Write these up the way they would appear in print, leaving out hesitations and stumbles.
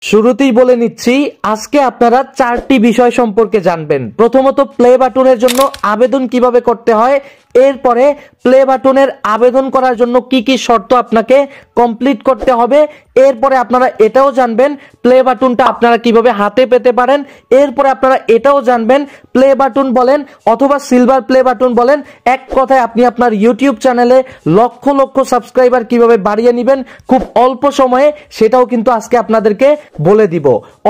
শুরুতেই বলে নিচ্ছি আজকে আপনারা চারটি বিষয় সম্পর্কে জানবেন। প্রথমত প্লে বাটনের জন্য আবেদন কিভাবে করতে হয়, এরপরে প্লে বাটনের আবেদন করার জন্য কি কি শর্ত আপনাকে কমপ্লিট করতে হবে, এরপরে আপনারা এটাও জানবেন প্লে বাটনটা আপনারা কিভাবে হাতে পেতে পারেন, এরপরে আপনারা এটাও জানবেন প্লে বাটন বলেন অথবা সিলভার প্লে বাটন বলেন, এক কথায় আপনি আপনার ইউটিউব চ্যানেলে লক্ষ লক্ষ সাবস্ক্রাইবার কিভাবে বাড়িয়ে নেবেন খুব অল্প সময়ে, সেটাও কিন্তু আজকে আপনাদেরকে বলে দিব।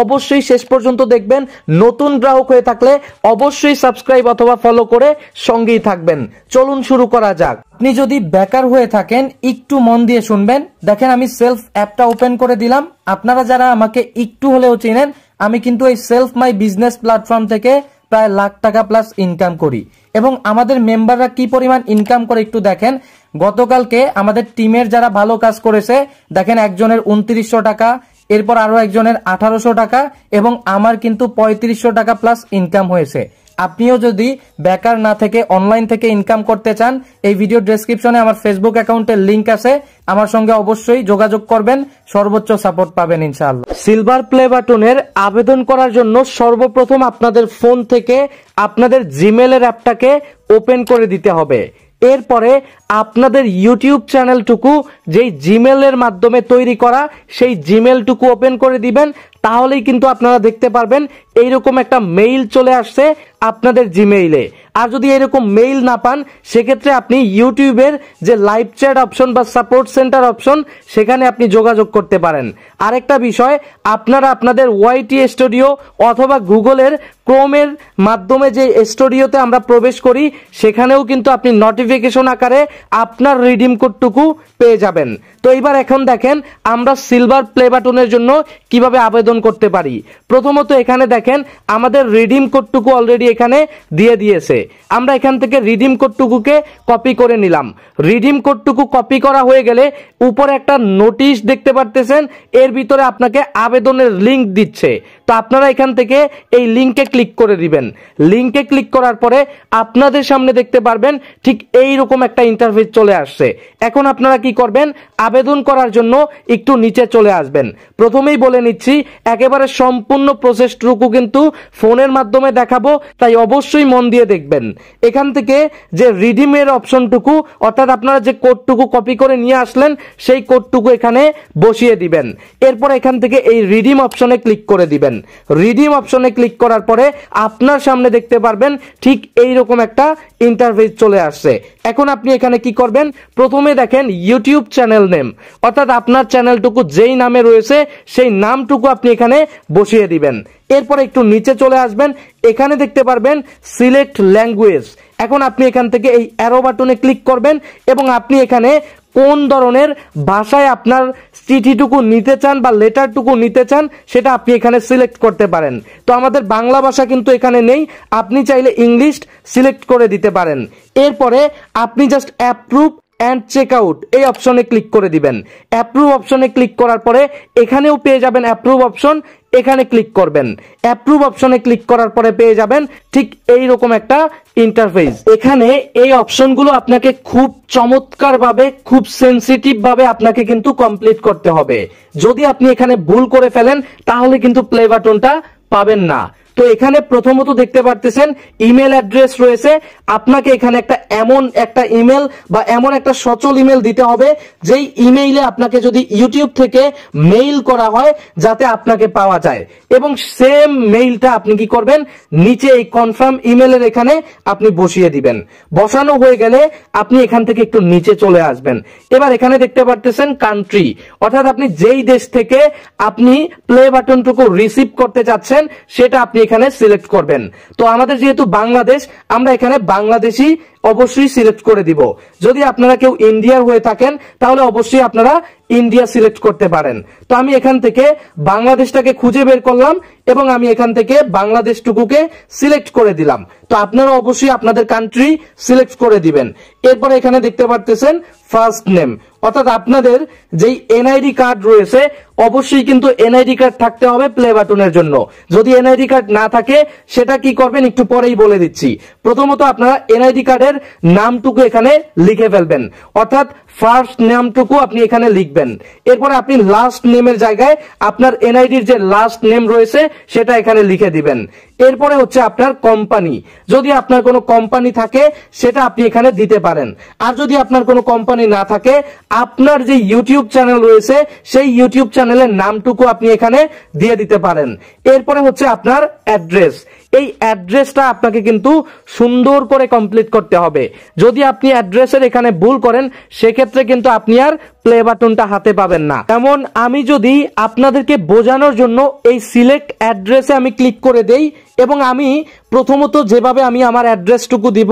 অবশ্যই শেষ পর্যন্ত দেখবেন। নতুন গ্রাহক হয়ে থাকলে অবশ্যই সাবস্ক্রাইব অথবা ফলো করে সঙ্গেই থাকবেন। চলুন শুরু করা যাক। আপনি যদি বেকার হয়ে থাকেন একটু মন দিয়ে শুনবেন। দেখেন আমি সেলফ অ্যাপটা ওপেন করে দিলাম। আপনারা যারা আমাকে একটু হলেও চেনেন, আমি কিন্তু এই সেলফ মাই বিজনেস প্ল্যাটফর্ম থেকে প্রায় লাখ টাকা প্লাস ইনকাম করি এবং আমাদের মেম্বাররা কি পরিমাণ ইনকাম করে একটু দেখেন। গতকালকে আমাদের টিমের যারা ভালো কাজ করেছে দেখেন একজনের 2900 টাকা, এরপর আরো একজনের 1800 টাকা এবং আমার কিন্তু 3500 টাকা প্লাস ইনকাম হয়েছে। আপনিও যদি বেকার না থেকে অনলাইন থেকে ইনকাম করতে চান, এই ভিডিও ডেসক্রিপশনে আমার ফেসবুক অ্যাকাউন্টের লিংক আছে, আমার সঙ্গে অবশ্যই যোগাযোগ করবেন, সর্বোচ্চ সাপোর্ট পাবেন ইনশাআল্লাহ। সিলভার প্লে বাটনের আবেদন করার জন্য সর্বপ্রথম আপনাদের ফোন থেকে আপনাদের জিমেলের অ্যাপটাকে ওপেন করে দিতে হবে। এরপরে আপনাদের ইউটিউব চ্যানেলটুকু যেই জিমেলের মাধ্যমে তৈরি করা সেই জিমেলটুকু ওপেন করে দিবেন। তাহলেই কিন্তু আপনারা দেখতে পারবেন এইরকম একটা মেইল চলে আসছে আপনাদের জিমেইলে। আর যদি এরকম মেইল না পান সেক্ষেত্রে আপনি ইউটিউবের যে লাইভ চ্যাট অপশন বা সাপোর্ট সেন্টার অপশন সেখানে আপনি যোগাযোগ করতে পারেন। আরেকটা বিষয়, আপনারা আপনাদের ওয়াইটি স্টুডিও অথবা গুগলের ক্রোমের মাধ্যমে যে স্টুডিওতে আমরা প্রবেশ করি সেখানেও কিন্তু আপনি নোটিফিকেশন আকারে আপনার রিডিম কোডটুকু পেয়ে যাবেন। তো এইবার এখন দেখেন আমরা সিলভার প্লে বাটনের জন্য কিভাবে আবেদন করতে পারি। প্রথমত এখানে দেখেন আমাদের রিডিম কোডটুকু অলরেডি এখানে দিয়ে দিয়েছে। আমরা এখান থেকে রিডিম কোডটুকুকে কপি করে নিলাম। রিডিম কোডটুকু কপি করা হয়ে গেলে উপরে একটা নোটিশ দেখতে পারতেছেন, এর ভিতরে আপনাকে আবেদনের লিংক দিচ্ছে। তো আপনারা এখান থেকে এই লিংকে ক্লিক করে দিবেন। লিংকে ক্লিক করার পরে আপনাদের সামনে দেখতে পারবেন ঠিক এইরকম একটা ইন্টারফেস চলে আসছে। এখন আপনারা কি করবেন, আবেদন করার জন্য একটু নিচে চলে আসবেন। প্রথমেই বলে নিচ্ছি একেবারে সম্পূর্ণ প্রসেসটুকু কিন্তু ফোনের মাধ্যমে দেখাবো, তাই অবশ্যই মন দিয়ে দেখবেন। এখান থেকে যে রিডিমের অপশনটুকু অর্থাৎ আপনারা যে কোডটুকু কপি করে নিয়ে আসলেন সেই কোডটুকু এখানে বসিয়ে দিবেন। এরপর এখান থেকে এই রিডিম অপশনে ক্লিক করে দিবেন। রিডিম অপশনে ক্লিক করার পরে আপনার সামনে দেখতে পারবেন ঠিক এইরকম একটা ইন্টারফেস চলে আসছে। এখন আপনি এখানে কি করবেন, প্রথমে দেখেন ইউটিউব চ্যানেল নেম অর্থাৎ আপনার চ্যানেলটুকু যেই নামে রয়েছে সেই নামটুকু আপনি এখানে বসিয়ে দিবেন। এরপর একটু নিচে চলে আসবেন, এখানে দেখতে পারবেন সিলেক্ট ল্যাঙ্গুয়েজ। এখন আপনি এখান থেকে এই অ্যারো বাটনে ক্লিক করবেন এবং আপনি এখানে কোন ধরনের ভাষায় আপনার চিঠিটুকু নিতে চান বা লেটারটুকু নিতে চান সেটা আপনি এখানে সিলেক্ট করতে পারেন। তো আমাদের বাংলা ভাষা কিন্তু এখানে নেই, আপনি চাইলে ইংলিশ সিলেক্ট করে দিতে পারেন। এরপরে আপনি just approve and check out এই অপশনে ক্লিক করে দিবেন। অ্যাপ্রুভ অপশনে ক্লিক করার পরে এখানেও পেয়ে যাবেন অ্যাপ্রুভ অপশন, এখানে ক্লিক করবেন। অ্যাপ্রুভ অপশনে ক্লিক করার পরে পেয়ে যাবেন ঠিক এইরকম একটা ইন্টারফেস। এখানে এই অপশনগুলো আপনাকে খুব চমৎকার ভাবে খুব সেনসিটিভ ভাবে আপনাকে কিন্তু কমপ্লিট করতে হবে। যদি আপনি এখানে ভুল করে ফেলেন তাহলে কিন্তু প্লে বাটনটা পাবেন না। তো এখানে প্রথমত দেখতে পারতেছেন ইমেল অ্যাড্রেস রয়েছে। আপনাকে এখানে এমন একটা ইমেল বা এমন একটা সচল ইমেল দিতে হবে যেই ইমেইলে আপনাকে যদি ইউটিউব থেকে মেইল করা হয় যাতে আপনাকে পাওয়া যায়, এবং সেম মেইলটা আপনি কি করবেন নিচে এই কনফার্ম ইমেলের এখানে আপনি বসিয়ে দিবেন। বসানো হয়ে গেলে আপনি এখান থেকে একটু নিচে চলে আসবেন। এবার এখানে দেখতে পারতেছেন কান্ট্রি অর্থাৎ আপনি যেই দেশ থেকে আপনি প্লে বাটনটুকু রিসিভ করতে যাচ্ছেন সেটা আপনি এখানে সিলেক্ট করবেন। তো আমাদের যেহেতু বাংলাদেশ, আমরা এখানে বাংলাদেশি অবশ্যই সিলেক্ট করে দিব। যদি আপনারা কেউ ইন্ডিয়ার হয়ে থাকেন তাহলে অবশ্যই আপনারা ইন্ডিয়া সিলেক্ট করতে পারেন। তো আমি এখান থেকে বাংলাদেশটাকে খুঁজে বের করলাম এবং আমি এখান থেকে বাংলাদেশটুকুকে সিলেক্ট করে দিলাম। তো আপনারা অবশ্যই আপনাদের কান্ট্রি সিলেক্ট করে দিবেন। এরপর এখানে দেখতে পারতেছেন ফার্স্ট নেম অর্থাৎ আপনাদের যেই এনআইডি কার্ড রয়েছে অবশ্যই কিন্তু এনআইডি কার্ড থাকতে হবে প্লে বাটনের জন্য। যদি এনআইডি কার্ড না থাকে সেটা কি করবেন একটু পরেই বলে দিচ্ছি। প্রথমত আপনারা এনআইডি কার্ডের নিজের নামটুকু এখানে লিখে ফেলবেন, অর্থাৎ ফার্স্ট নামটুকু আপনি এখানে লিখবেন। এরপরে আপনি লাস্ট নেমের জায়গায় আপনার এনআইডির যে লাস্ট নেম রয়েছে সেটা এখানে লিখে দিবেন। এরপরে হচ্ছে আপনার কোম্পানি, যদি আপনার কোনো কোম্পানি থাকে সেটা আপনি এখানে দিতে পারেন। আর যদি আপনার কোনো কোম্পানি না থাকে, আপনার যে ইউটিউব চ্যানেল রয়েছে সেই ইউটিউব চ্যানেলের নামটুকু আপনি এখানে দিয়ে দিতে পারেন। এরপরে হচ্ছে আপনার অ্যাড্রেস, এই অ্যাড্রেসটা আপনাকে কিন্তু সুন্দর করে কমপ্লিট করতে হবে। যদি আপনি অ্যাড্রেসের এখানে ভুল করেন সেক্ষেত্রে কিন্তু আপনি আর প্লে বাটনটা হাতে পাবেন না। যেমন আমি যদি আপনাদেরকে বোঝানোর জন্য এই সিলেক্ট অ্যাড্রেসে আমি ক্লিক করে দেই এবং আমি প্রথমত যেভাবে আমি আমার অ্যাড্রেসটুকু দিব,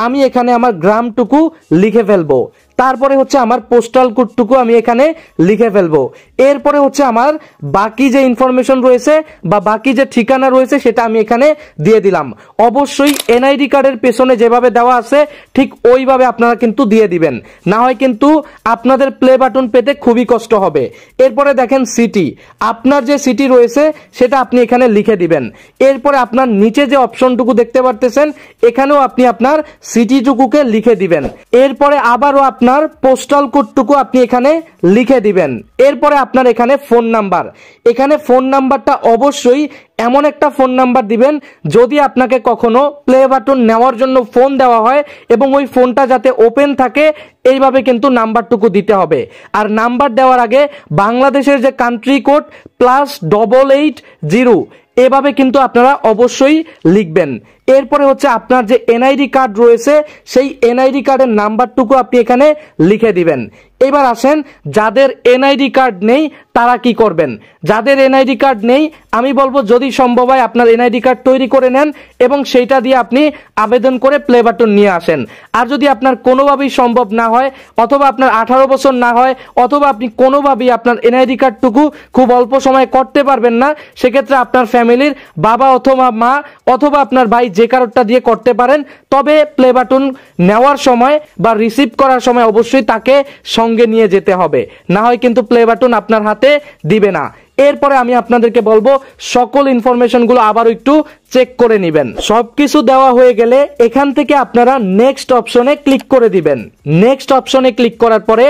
আমি এখানে আমার গ্রামটুকু লিখে ফেলবো, তারপরে হচ্ছে আমার পোস্টাল কোডটুকু আমি এখানে লিখে ফেলবো। এরপরে হচ্ছে আমার বাকি যে ইনফরমেশন রয়েছে বা বাকি যে ঠিকানা রয়েছে সেটা আমি এখানে দিয়ে দিলাম। অবশ্যই এনআইডি কার্ডের পেছনে যেভাবে দেওয়া আছে ঠিক ওইভাবে আপনারা কিন্তু দিয়ে দিবেন, না হয় কিন্তু আপনাদের প্লে বাটন পেতে খুবই কষ্ট হবে। এরপরে দেখেন সিটি, আপনার যে সিটি রয়েছে সেটা আপনি এখানে লিখে দিবেন। এরপরে আপনার নিচে যে অপশনটুকু দেখতে পারতেছেন এখানেও আপনি আপনার সিটিটুকুকে লিখে দিবেন। এরপরে আবারও আপনার পোস্টাল কোডটুকু আপনি এখানে লিখে দিবেন। এরপরে আপনার এখানে ফোন নাম্বার, এখানে ফোন নাম্বারটা অবশ্যই এমন একটা ফোন নাম্বার দিবেন যদি আপনাকে কখনো প্লে বাটন নেওয়ার জন্য ফোন দেওয়া হয় এবং ওই ফোনটা যাতে ওপেন থাকে এইভাবে কিন্তু নাম্বারটুকু দিতে হবে। আর নাম্বার দেওয়ার আগে বাংলাদেশের যে কান্ট্রি কোড +880 এভাবে কিন্তু আপনারা অবশ্যই লিখবেন। এরপরে হচ্ছে আপনার যে এনআইডি কার্ড রয়েছে সেই এনআইডি কার্ডের নাম্বারটুকু আপনি এখানে লিখে দিবেন। এবার আসেন যাদের এনআইডি কার্ড নেই তারা কি করবেন। যাদের এনআইডি কার্ড নেই আমি বলবো যদি সম্ভব হয় আপনার এনআইডি কার্ড তৈরি করে নেন এবং সেইটা দিয়ে আপনি আবেদন করে প্লে বাটন নিয়ে আসেন। আর যদি আপনার কোনোভাবেই সম্ভব না হয়, অথবা আপনার 18 বছর না হয়, অথবা আপনি কোনোভাবেই আপনার এনআইডি কার্ডটুকু খুব অল্প সময়ে করতে পারবেন না, সেক্ষেত্রে আপনার ফ্যামিলির বাবা অথবা মা অথবা আপনার ভাই যে কারোরটা দিয়ে করতে পারেন। তবে প্লে বাটন নেওয়ার সময় বা রিসিভ করার সময় অবশ্যই তাকে সঙ্গে নিয়ে যেতে হবে, না হয় কিন্তু প্লে বাটন আপনার হাতে দিবে না। এরপরে আমি আপনাদেরকে বলবো সকল ইনফরমেশনগুলো আবারও একটু চেক করে নেবেন। সবকিছু দেওয়া হয়ে গেলে এখান থেকে আপনারা নেক্সট অপশনে ক্লিক করে দিবেন। নেক্সট অপশনে ক্লিক করার পরে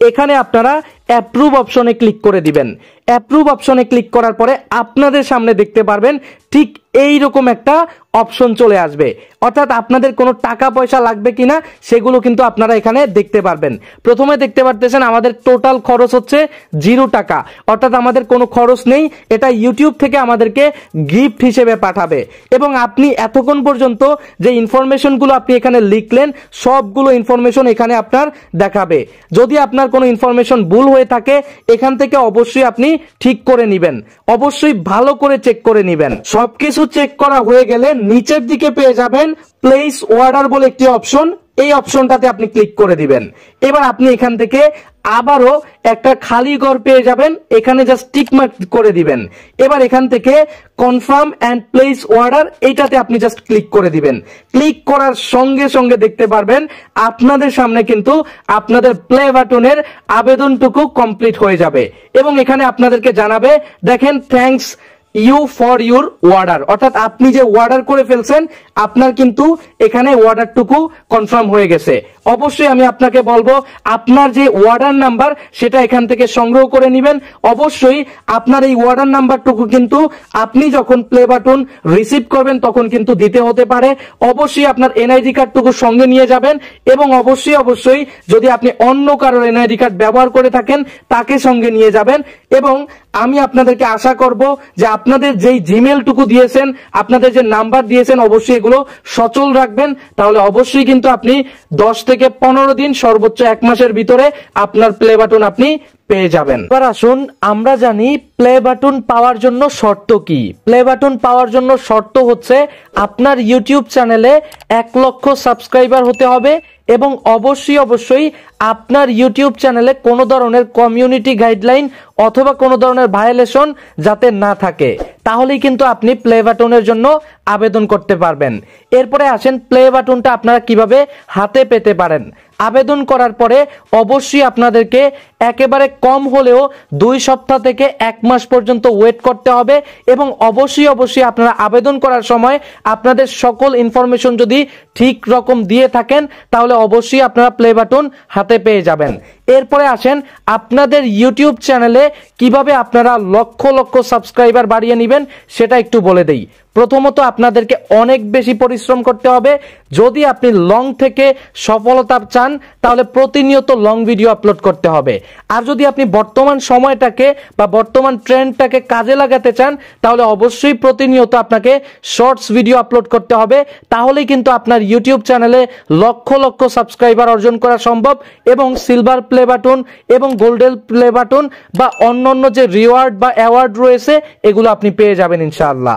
এখানে আপনারা অ্যাপ্রুভ অপশনে ক্লিক করে দিবেন। অ্যাপ্রুভ অপশনে ক্লিক করার পরে আপনাদের সামনে দেখতে পারবেন ঠিক এই রকম একটা অপশন চলে আসবে, অর্থাৎ আপনাদের কোনো টাকা পয়সা লাগবে কিনা সেগুলো কিন্তু আপনারা এখানে দেখতে পারবেন। প্রথমে দেখতে পারতেছেন আমাদের টোটাল খরচ হচ্ছে 0 টাকা, অর্থাৎ আমাদের কোনো খরচ নেই, এটা ইউটিউব থেকে আমাদেরকে গিফট হিসেবে পাঠাবে। এবং আপনি এতক্ষণ পর্যন্ত যে ইনফরমেশনগুলো আপনি এখানে লিখলেন সবগুলো ইনফরমেশন এখানে আপনার দেখাবে। যদি আপনার কোনো ইনফরমেশন ভুল হয়ে থাকে এখান থেকে অবশ্যই আপনি ঠিক করে নেবেন, অবশ্যই ভালো করে চেক করে নেবেন। সবকিছু চেক করা হয়ে গেলে নিচের দিকে পেয়ে যাবেন প্লেস অর্ডার বলে একটি অপশন, এই অপশনটাতে আপনি ক্লিক করে দিবেন। এবার আপনি এখান থেকে আবারও একটা খালি ঘর পেয়ে যাবেন, এখানে জাস্ট টিক মার্ক করে দিবেন। এবার এখান থেকে কনফার্ম এন্ড প্লেস অর্ডার এইটাতে আপনি জাস্ট ক্লিক করে দিবেন। ক্লিক করার সঙ্গে সঙ্গে দেখতে পারবেন আপনাদের সামনে কিন্তু আপনাদের প্লে বাটনের আবেদনটুকু কমপ্লিট হয়ে যাবে এবং এখানে আপনাদেরকে জানাবে দেখেন thanks you for your order, অর্থাৎ আপনি যে অর্ডার করে ফেলছেন আপনার কিন্তু এখানে অর্ডারটুকু কনফার্ম হয়ে গেছে। অবশ্যই আমি আপনাকে বলবো আপনার যে অর্ডার নাম্বার সেটা এখান থেকে সংগ্রহ করে নেবেন। অবশ্যই আপনার এই অর্ডার নাম্বারটুকু কিন্তু আপনি যখন প্লে বাটন রিসিভ করবেন তখন কিন্তু দিতে হতে পারে। অবশ্যই আপনার এনআইডি কার্ডটুকু সঙ্গে নিয়ে যাবেন এবং অবশ্যই যদি আপনি অন্য কারোর এনআইডি কার্ড ব্যবহার করে থাকেন তাকে সঙ্গে নিয়ে যাবেন। এবং আমি আপনাদেরকে আশা করব যে আপনাদের যেই জিমেলটুকু দিয়েছেন, আপনাদের যে নাম্বার দিয়েছেন অবশ্যই এগুলো সচল রাখবেন, তাহলে অবশ্যই কিন্তু আপনি 10 থেকে 15 দিন সর্বোচ্চ 1 মাসের ভিতরে আপনার প্লে বাটন আপনি পেয়ে যাবেন। এবার আসুন আমরা জানি প্লে বাটন পাওয়ার জন্য শর্ত কি। প্লে বাটন পাওয়ার জন্য শর্ত হচ্ছে আপনার ইউটিউব চ্যানেলে 1 লক্ষ সাবস্ক্রাইবার হতে হবে এবং অবশ্যই আপনার ইউটিউব চ্যানেলে কোনো ধরনের কমিউনিটি গাইডলাইন অথবা কোনো ধরনের ভায়োলেশন যাতে না থাকে, তাহলেই কিন্তু আপনি প্লে বাটনের জন্য আবেদন করতে পারবেন। এরপরে আসেন প্লে বাটনটা আপনারা কিভাবে হাতে পেতে পারেন। আবেদন করার পরে অবশ্যই আপনাদেরকে একেবারে কম হলেও 2 সপ্তাহ থেকে 1 মাস পর্যন্ত ওয়েট করতে হবে এবং অবশ্যই আপনারা আবেদন করার সময় আপনাদের সকল ইনফরমেশন যদি ঠিক রকম দিয়ে থাকেন তাহলে অবশ্যই আপনারা প্লে বাটন হাতে পেয়ে যাবেন। এরপরে আসেন আপনাদের ইউটিউব চ্যানেলে কিভাবে আপনারা লক্ষ লক্ষ সাবস্ক্রাইবার বাড়িয়ে নেবেন সেটা একটু বলে দেই। প্রথমত আপনাদেরকে অনেক বেশি পরিশ্রম করতে হবে। যদি আপনি লং থেকে সফলতা চান তাহলে প্রতিনিয়ত লং ভিডিও আপলোড করতে হবে। আর যদি আপনি বর্তমান সময়টাকে বা বর্তমান ট্রেন্ডটাকে কাজে লাগাতে চান তাহলে অবশ্যই প্রতিনিয়ত আপনাকে শর্টস ভিডিও আপলোড করতে হবে। তাহলেই কিন্তু আপনার ইউটিউব চ্যানেলে লক্ষ লক্ষ সাবস্ক্রাইবার অর্জন করা সম্ভব এবং সিলভার প্লে বাটন এবং গোল্ডেন প্লে বাটন বা অন্যান্য যে রিওয়ার্ড বা অ্যাওয়ার্ড রয়েছে এগুলো আপনি পেয়ে যাবেন ইনশাআল্লাহ।